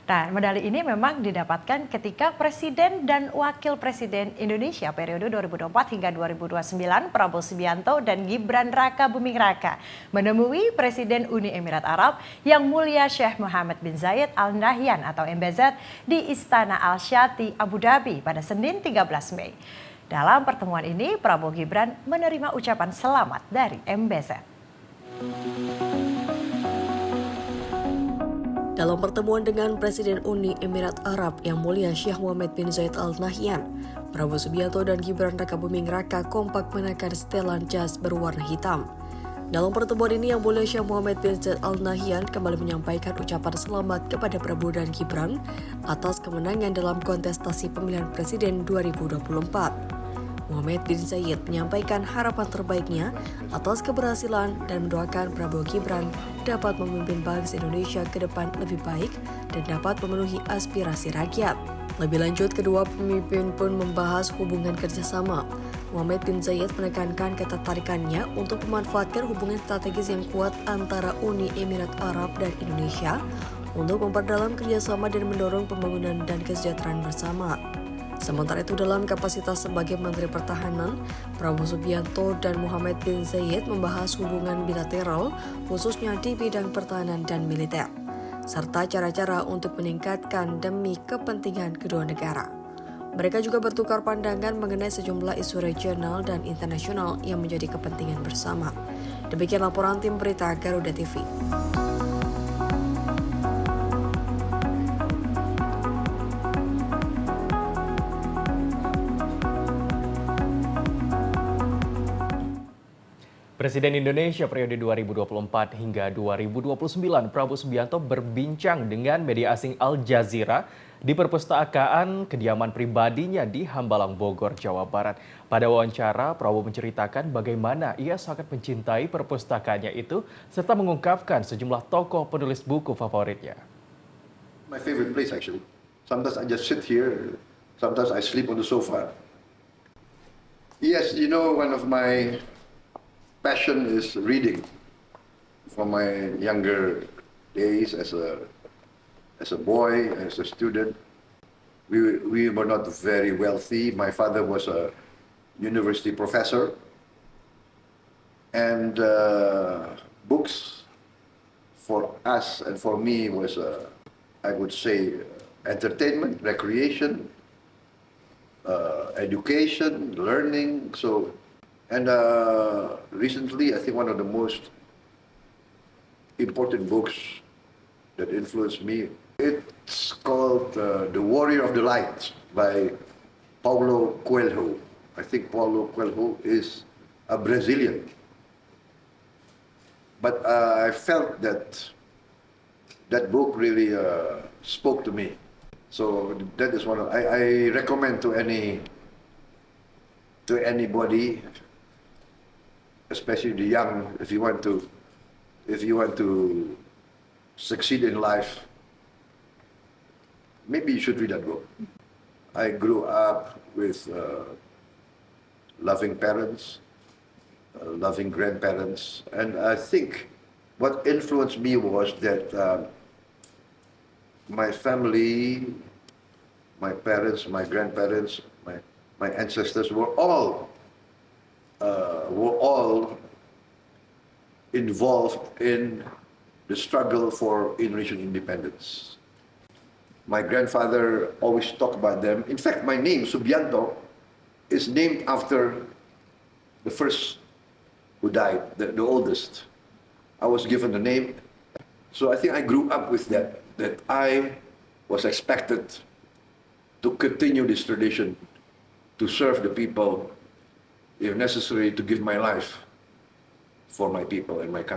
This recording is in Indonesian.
Nah, medali ini memang didapatkan ketika Presiden dan Wakil Presiden Indonesia periode 2024 hingga 2029 Prabowo Subianto dan Gibran Raka Buming Raka menemui Presiden Uni Emirat Arab Yang Mulia Sheikh Mohammed bin Zayed Al Nahyan atau MBZ di Istana Al Shati Abu Dhabi pada Senin 13 Mei. Dalam pertemuan ini, Prabowo Gibran menerima ucapan selamat dari MBZ. Dalam pertemuan dengan Presiden Uni Emirat Arab Yang Mulia Sheikh Mohammed bin Zayed Al Nahyan, Prabowo Subianto dan Gibran Raka Buming Raka kompak menaikkan setelan jas berwarna hitam. Dalam pertemuan ini, Yang Mulia Sheikh Mohammed bin Zayed Al Nahyan kembali menyampaikan ucapan selamat kepada Prabowo dan Gibran atas kemenangan dalam kontestasi pemilihan presiden 2024. Mohammed bin Zayed menyampaikan harapan terbaiknya atas keberhasilan dan mendoakan Prabowo Gibran dapat memimpin bangsa Indonesia ke depan lebih baik dan dapat memenuhi aspirasi rakyat. Lebih lanjut, kedua pemimpin pun membahas hubungan kerjasama. Mohammed bin Zayed menekankan ketertarikannya untuk memanfaatkan hubungan strategis yang kuat antara Uni Emirat Arab dan Indonesia untuk memperdalam kerjasama dan mendorong pembangunan dan kesejahteraan bersama. Sementara itu, dalam kapasitas sebagai Menteri Pertahanan, Prabowo Subianto dan Mohammed bin Zayed membahas hubungan bilateral khususnya di bidang pertahanan dan militer, serta cara-cara untuk meningkatkan demi kepentingan kedua negara. Mereka juga bertukar pandangan mengenai sejumlah isu regional dan internasional yang menjadi kepentingan bersama. Demikian laporan tim berita Garuda TV. Presiden Indonesia periode 2024 hingga 2029 Prabowo Subianto berbincang dengan media asing Al Jazeera di perpustakaan kediaman pribadinya di Hambalang, Bogor, Jawa Barat. Pada wawancara, Prabowo menceritakan bagaimana ia sangat mencintai perpustakaannya itu serta mengungkapkan sejumlah tokoh penulis buku favoritnya. My favorite place actually. Sometimes I just sit here, sometimes I sleep on the sofa. Yes, you know, one of my passion is reading. From my younger days as a boy, as a student, we were not very wealthy. My father was a university professor, and books for us and for me was, I would say, entertainment, recreation, education, learning. And recently, I think one of the most important books that influenced me, it's called The Warrior of the Light by Paulo Coelho. I think Paulo Coelho is a Brazilian. But I felt that that book really spoke to me. So that is one of, I recommend to anybody, especially the young, if you want to succeed in life, maybe you should read that book. I grew up with loving parents, loving grandparents, and I think what influenced me was that my family, my parents, my grandparents, my ancestors were all involved in the struggle for Indonesian independence. My grandfather always talked about them. In fact, my name, Subianto, is named after the first who died, the oldest. I was given the name. So I think I grew up with that I was expected to continue this tradition, to serve the people, if necessary, to give my life for my people and my country.